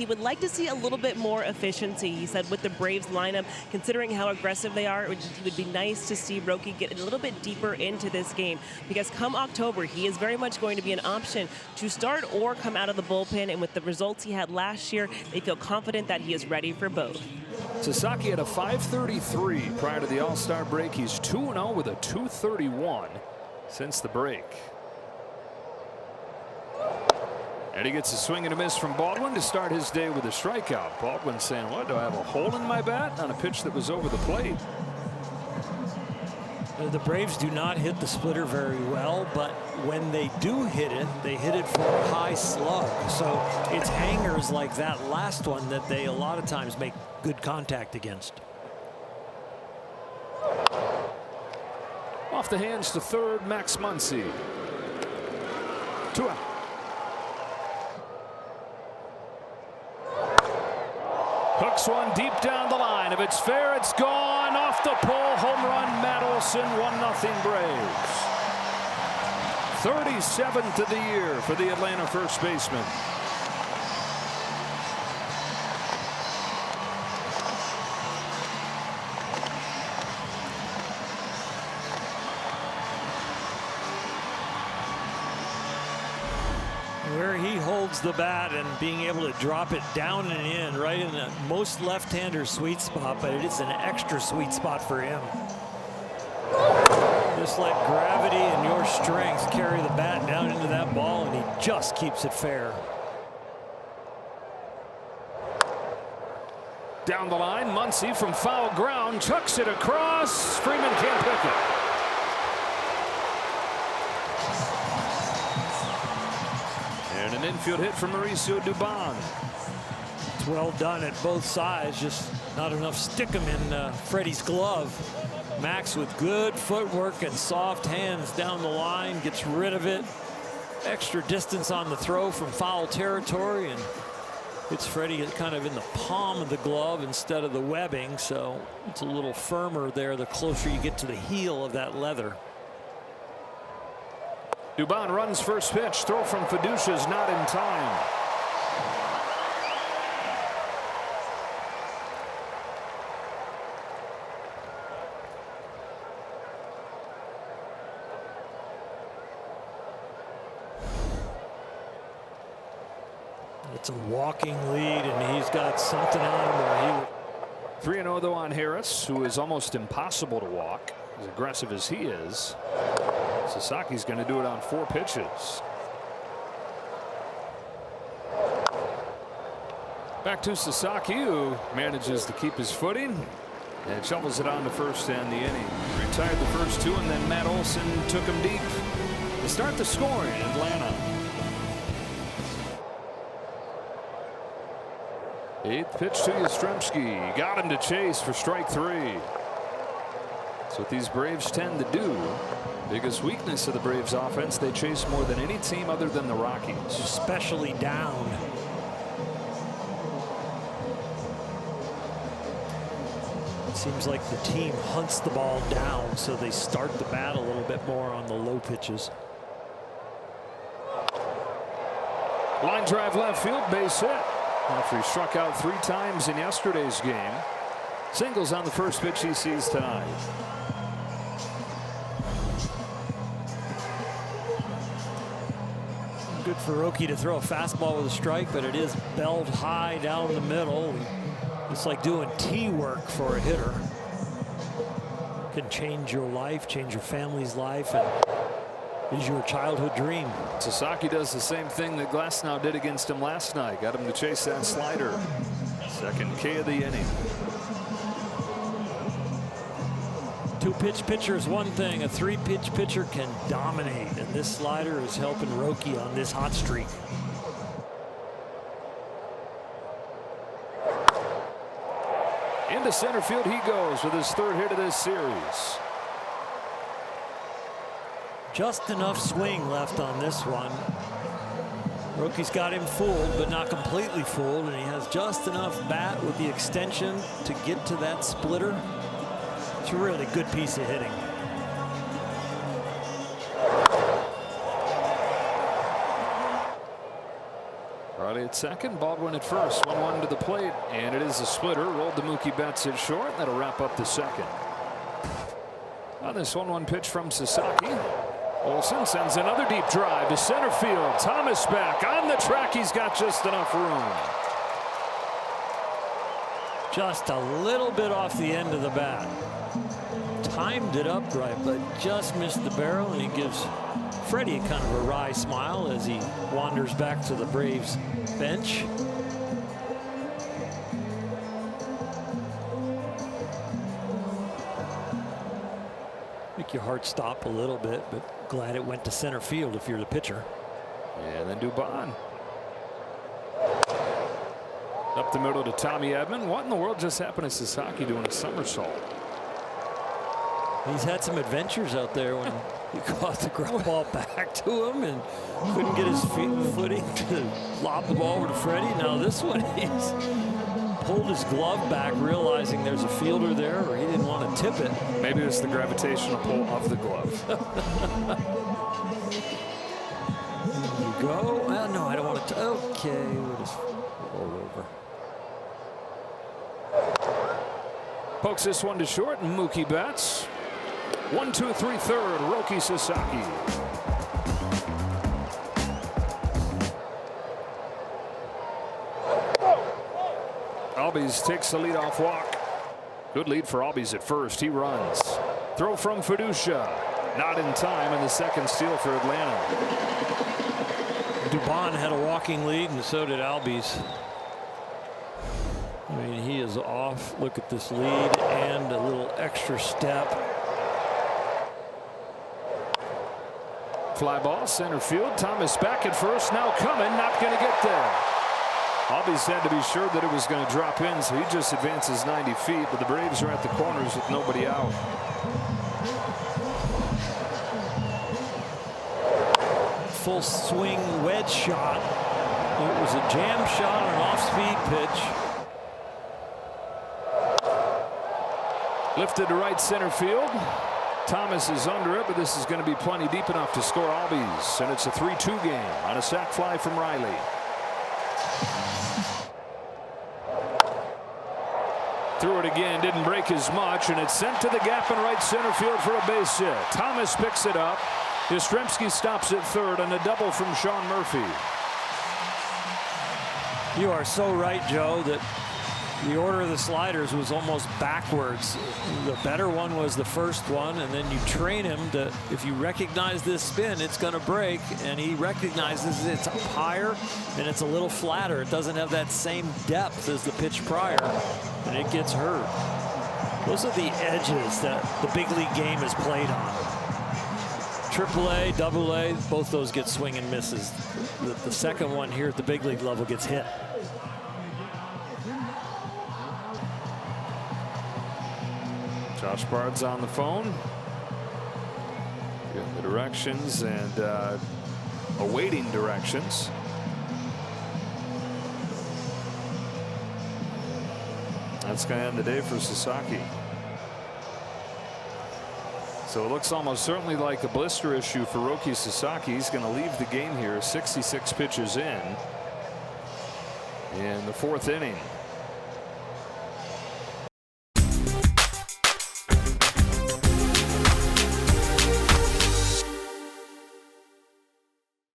he would like to see a little bit more efficiency. He said with the Braves lineup, considering how aggressive they are, it would be nice to see Roki get a little bit deeper into this game, because come October, he is very much going to be an option to start or come out of the bullpen, and with the results he had last year, they feel confident that he is ready for both. Sasaki had a .533 prior to the All-Star break. He's 2-0 with a .231 since the break. And he gets a swing and a miss from Baldwin to start his day with a strikeout. Baldwin saying, what, do I have a hole in my bat? On a pitch that was over the plate. The Braves do not hit the splitter very well, but when they do hit it, they hit it for a high slug. So it's hangers like that last one that they a lot of times make good contact against. Off the hands to third, Max Muncy. 2 out. Hooks one deep down the line. If it's fair, it's gone. Off the pole, home run, Matt Olson, 1-0 Braves. 37th of the year for the Atlanta first baseman. Where he holds the bat and being able to drop it down and in, right in the most left-hander sweet spot, but it is an extra sweet spot for him. Just let gravity and your strength carry the bat down into that ball, and he just keeps it fair. Down the line, Muncy from foul ground chucks it across. Freeman can't pick it. And an infield hit from Mauricio Dubon. It's well done at both sides, just not enough stick-em in Freddie's glove. Max with good footwork and soft hands down the line gets rid of it. Extra distance on the throw from foul territory, and it's Freddie kind of in the palm of the glove instead of the webbing, so it's a little firmer there the closer you get to the heel of that leather. Dubon runs first pitch. Throw from Fiducia's not in time. It's a walking lead, and he's got something on him. 3-0 though on Harris, who is almost impossible to walk, as aggressive as he is. Sasaki's going to do it on 4 pitches. Back to Sasaki, who manages to keep his footing and shovels it on to first and the inning. Retired the first 2, and then Matt Olson took him deep to start the scoring in Atlanta. 8th pitch to Yastrzemski. Got him to chase for strike 3. That's what these Braves tend to do. Biggest weakness of the Braves offense, they chase more than any team other than the Rockies. Especially down. It seems like the team hunts the ball down, so they start the bat a little bit more on the low pitches. Line drive left field, base hit. After he struck out 3 times in yesterday's game. Singles on the first pitch he sees tonight. Good for Roki to throw a fastball with a strike, but it is belled high down the middle. It's like doing tee work for a hitter. Can change your life, change your family's life, and is your childhood dream. Sasaki does the same thing that Glasnow did against him last night. Got him to chase that slider. Second K of the inning. 2-pitch pitcher is one thing. A 3-pitch pitcher can dominate, and this slider is helping Roki on this hot streak. Into center field he goes with his 3rd hit of this series. Just enough swing left on this one. Roki's got him fooled, but not completely fooled, and he has just enough bat with the extension to get to that splitter. It's a really good piece of hitting. Riley at second, Baldwin at first. 1-1 to the plate, and it is a splitter. Rolled to Mookie Betts at short. That'll wrap up the second. On this 1-1 pitch from Sasaki, Olson sends another deep drive to center field. Thomas back on the track. He's got just enough room. Just a little bit off the end of the bat. Timed it upright, but just missed the barrel, and he gives Freddie kind of a wry smile as he wanders back to the Braves bench. Make your heart stop a little bit, but glad it went to center field if you're the pitcher. And then Dubon. Up the middle to Tommy Edman. What in the world just happened to Sasaki doing a somersault? He's had some adventures out there when he caught the ground ball back to him and couldn't get his footing to lob the ball over to Freddie. Now this one, he's pulled his glove back, realizing there's a fielder there, or he didn't want to tip it. Maybe it's the gravitational pull of the glove. You go. Well, no, I don't want to. Okay, we'll just roll over. Pokes this one to short, and Mookie Betts. 1-2, 3/3, Roki Sasaki. Albies takes the leadoff walk. Good lead for Albies at first. He runs. Throw from Fiducia. Not in time, and the second steal for Atlanta. Dubon had a walking lead, and so did Albies. I mean, he is off. Look at this lead and a little extra step. Fly ball, center field. Thomas back at first, now coming, not going to get there. Albies had to be sure that it was going to drop in, so he just advances 90 feet, but the Braves are at the corners with nobody out. Full swing wedge shot. It was a jam shot on an off-speed pitch. Lifted to right center field. Thomas is under it, but this is going to be plenty deep enough to score Albies, and it's a 3-2 game on a sac fly from Riley. Threw it again, didn't break as much, and it's sent to the gap in right center field for a base hit. Thomas picks it up. Yastrzemski stops at third on a double from Sean Murphy. You are so right, Joe, that the order of the sliders was almost backwards. The better one was the first one, and then you train him to, if you recognize this spin, it's going to break, and he recognizes it's up higher and it's a little flatter. It doesn't have that same depth as the pitch prior, and it gets hurt. Those are the edges that the big league game is played on. AAA, AA, both those get swing and misses. The second one here at the big league level gets hit. Josh Bard's on the phone. Getting the directions and awaiting directions. That's going to end the day for Sasaki. So it looks almost certainly like a blister issue for Roki Sasaki. He's going to leave the game here, 66 pitches in the fourth inning.